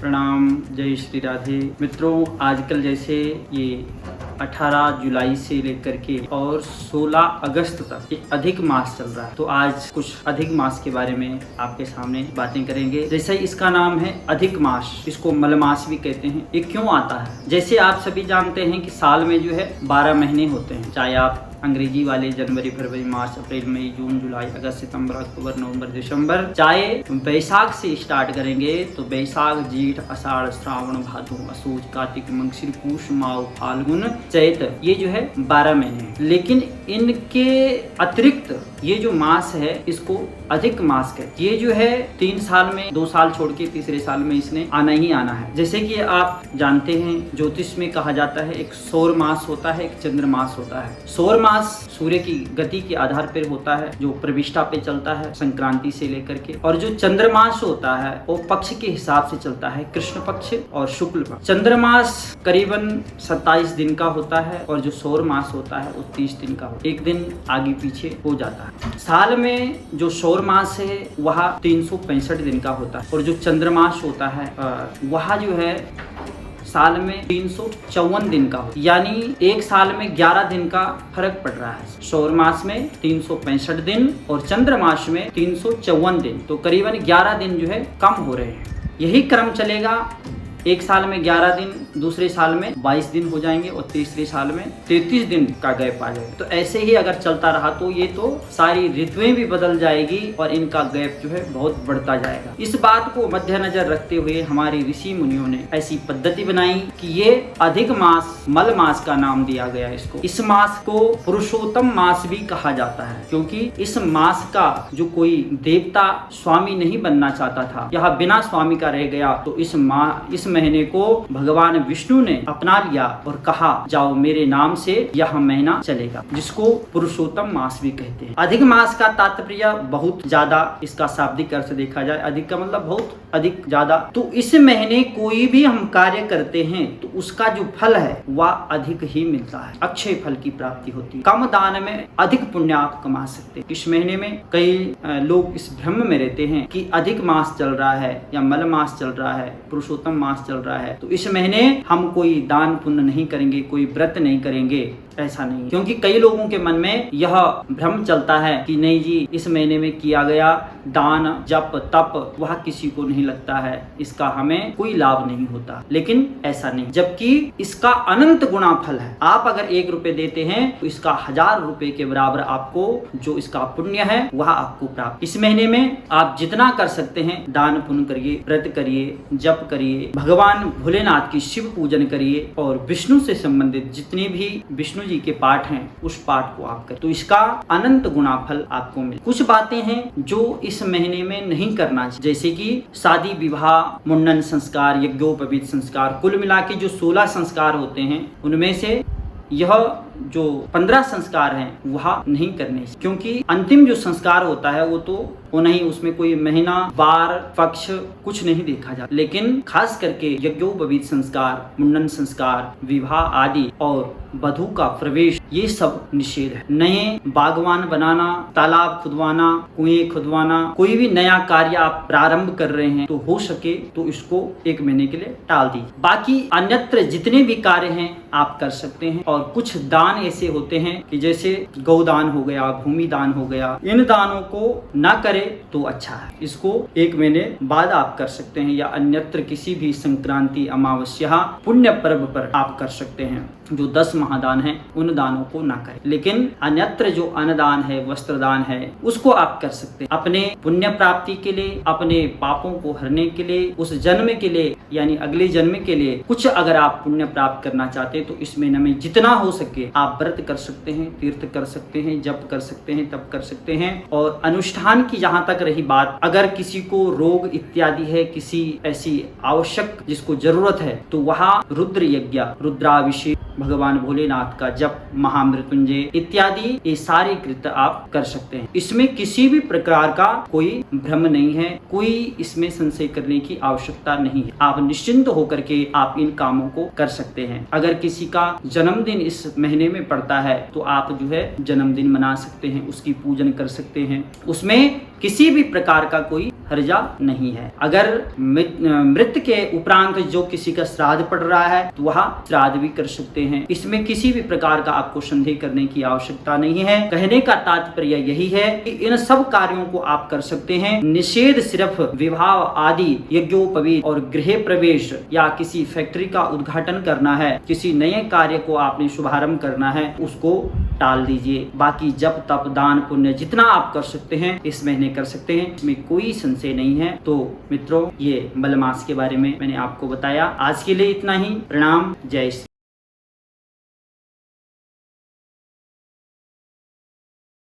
प्रणाम, जय श्री राधे। मित्रों, आजकल जैसे ये 18 जुलाई से लेकर के और 16 अगस्त तक ये अधिक मास चल रहा है, तो आज कुछ अधिक मास के बारे में आपके सामने बातें करेंगे। जैसे इसका नाम है अधिक मास, इसको मलमास भी कहते हैं। ये क्यों आता है? जैसे आप सभी जानते हैं कि साल में जो है 12 महीने होते हैं, चाहे आप अंग्रेजी वाले जनवरी, फरवरी, मार्च, अप्रैल, मई, जून, जुलाई, अगस्त, सितंबर, अक्टूबर, नवंबर, दिसंबर, चाहे बैसाख से स्टार्ट करेंगे तो बैसाख, जेठ, आषाढ़, श्रावण, भादो, असोज, कार्तिक, मंगशिर, पूष, माघ, फाल्गुन, चैत, ये जो है 12 महीने हैं। लेकिन इनके अतिरिक्त ये जो मास है इसको अधिक मास कहते हैं। ये जो है 3 साल में 2 साल छोड़ के तीसरे साल में इसने आना ही आना है। जैसे कि आप जानते हैं ज्योतिष में कहा जाता है एक सौर मास होता है, एक चंद्र मास होता है। सौर मास सूर्य की गति के आधार पर होता है, जो प्रविष्टा पे चलता है संक्रांति से लेकर के, और जो चंद्रमास होता है वो पक्ष के हिसाब से चलता है, कृष्ण पक्ष और शुक्ल पक्ष। चंद्रमास करीबन 27 दिन का होता है और जो सौर मास होता है वो 30 दिन का होता है, एक दिन आगे पीछे हो जाता है। साल में जो सौर मास है वह 365 दिन का होता है और जो चंद्रमास होता है वह जो है साल में 354 दिन का हो, यानी एक साल में 11 दिन का फर्क पड़ रहा है। सौर मास में 365 दिन और चंद्र मास में 354 दिन, तो करीबन 11 दिन जो है कम हो रहे हैं। यही क्रम चलेगा, एक साल में 11 दिन, दूसरे साल में 22 दिन हो जाएंगे और तीसरे साल में 33 दिन का गैप आ जाएगा। तो ऐसे ही अगर चलता रहा तो ये तो सारी ऋतुएं भी बदल जाएगी और इनका गैप जो है बहुत बढ़ता जाएगा। इस बात को मद्देनजर रखते हुए हमारे ऋषि मुनियों ने ऐसी पद्धति बनाई कि ये अधिक मास, मल मास का नाम दिया गया इसको। इस मास को पुरुषोत्तम मास भी कहा जाता है, क्योंकि इस मास का जो कोई देवता स्वामी नहीं बनना चाहता था, यह बिना स्वामी का रह गया, तो इस महीने को भगवान विष्णु ने अपना लिया और कहा जाओ मेरे नाम से यह महीना चलेगा, जिसको पुरुषोत्तम मास भी कहते हैं। अधिक मास का तात्पर्य बहुत ज्यादा, इसका शाब्दिक अर्थ देखा जाए अधिक का मतलब बहुत अधिक ज्यादा। तो इस महीने कोई भी हम कार्य करते हैं तो उसका जो फल है वह अधिक ही मिलता है, अक्षय फल की प्राप्ति होती है। कम दान में अधिक पुण्य आप कमा सकते हैं। इस महीने में कई लोग इस भ्रम में रहते हैं कि अधिक मास चल रहा है या मल मास चल रहा है, पुरुषोत्तम मास चल रहा है, तो इस महीने हम कोई दान पुण्य नहीं करेंगे, कोई व्रत नहीं करेंगे। ऐसा नहीं, क्योंकि कई लोगों के मन में यह भ्रम चलता है कि नहीं जी, इस महीने में किया गया दान, जप, तप वह किसी को नहीं लगता है, इसका हमें कोई लाभ नहीं होता। लेकिन ऐसा नहीं, जबकि इसका अनंत गुना फल है। आप अगर 1 रुपए देते हैं तो इसका 1000 रुपए के बराबर आपको जो इसका पुण्य है वह आपको प्राप्त। इस महीने में आप जितना कर सकते हैं दान पुण्य करिए, व्रत करिए, जप करिए, भगवान भोलेनाथ की शिव पूजन करिए और विष्णु से संबंधित जितने भी विष्णु जी के पाठ हैं उस पाठ को आप करें, तो इसका अनंत गुना फल आपको मिले। कुछ बातें हैं जो इस महीने में नहीं करना चाहिए, जैसे कि शादी, विवाह, मुंडन संस्कार, यज्ञोपवीत संस्कार, कुल मिला के जो 16 संस्कार होते हैं उनमें से यह जो 15 संस्कार हैं वह नहीं करने, क्योंकि अंतिम जो संस्कार होता है वो नहीं, उसमें कोई महीना, वार, पक्ष कुछ नहीं देखा जाता। लेकिन खास करके यज्ञोपवीत संस्कार, मुंडन संस्कार, विवाह आदि और वधू का प्रवेश, ये सब निषेध है। नए बागवान बनाना, तालाब खुदवाना, कुएं खुदवाना, कोई भी नया कार्य आप प्रारंभ कर रहे हैं तो हो सके तो इसको 1 महीने के लिए टाल दीजिए। बाकी अन्यत्र जितने भी कार्य हैं आप कर सकते हैं। और कुछ दान ऐसे होते हैं कि जैसे गौदान हो गया, भूमि दान हो गया, इन दानों को ना करें तो अच्छा है। इसको 1 महीने बाद आप कर सकते हैं, या अन्यत्र किसी भी संक्रांति, अमावस्या, पुण्य पर्व पर आप कर सकते हैं। जो 10 महादान हैं उन दानों को ना करें, लेकिन अन्यत्र जो अन्नदान है, वस्त्रदान है, उसको आप कर सकते हैं। अपने पुण्य प्राप्ति के लिए, अपने पापों को हरने के लिए, उस जन्म के लिए यानी अगले जन्म के लिए कुछ अगर आप पुण्य प्राप्त करना चाहते हैं तो इस महीने में जितना हो सके आप व्रत कर सकते हैं, तीर्थ कर सकते हैं, जप कर सकते हैं, तप कर सकते हैं। और अनुष्ठान की जहाँ तक रही बात, अगर किसी को रोग इत्यादि है, किसी ऐसी आवश्यक जिसको जरूरत है, तो वहाँ रुद्र यज्ञ, रुद्राभिषेक, भगवान भोलेनाथ का जप, महामृत्युंजय इत्यादि ये सारे कृत्य आप कर सकते हैं। इसमें किसी भी प्रकार का कोई भ्रम नहीं है, कोई इसमें संशय करने की आवश्यकता नहीं है। आप निश्चिंत होकर के आप इन कामों को कर सकते हैं। अगर किसी का जन्मदिन इस महीने में पड़ता है तो आप जो है जन्मदिन मना सकते हैं, उसकी पूजन कर सकते हैं। उसमें किसी भी प्रकार का कोई हर्जा नहीं है। अगर मृत्यु के उपरांत जो किसी का श्राद्ध पड़ रहा है तो वह श्राद्ध भी कर सकते हैं। इसमें किसी भी प्रकार का आपको संदेह करने की आवश्यकता नहीं है। कहने का तात्पर्य यही है कि इन सब कार्यों को आप कर सकते हैं। निषेध सिर्फ विवाह आदि यज्ञोपवीत और गृह प्रवेश या किसी फैक्ट्री का उद्घाटन करना है, किसी नए कार्य को आपने शुभारंभ करना है, उसको टाल दीजिए। बाकी जप तप दान पुण्य जितना आप कर सकते हैं इस महीने कर सकते हैं, इसमें कोई संशय नहीं है। तो मित्रों, ये मलमास के बारे में मैंने आपको बताया। आज के लिए इतना ही। प्रणाम। जय श्री।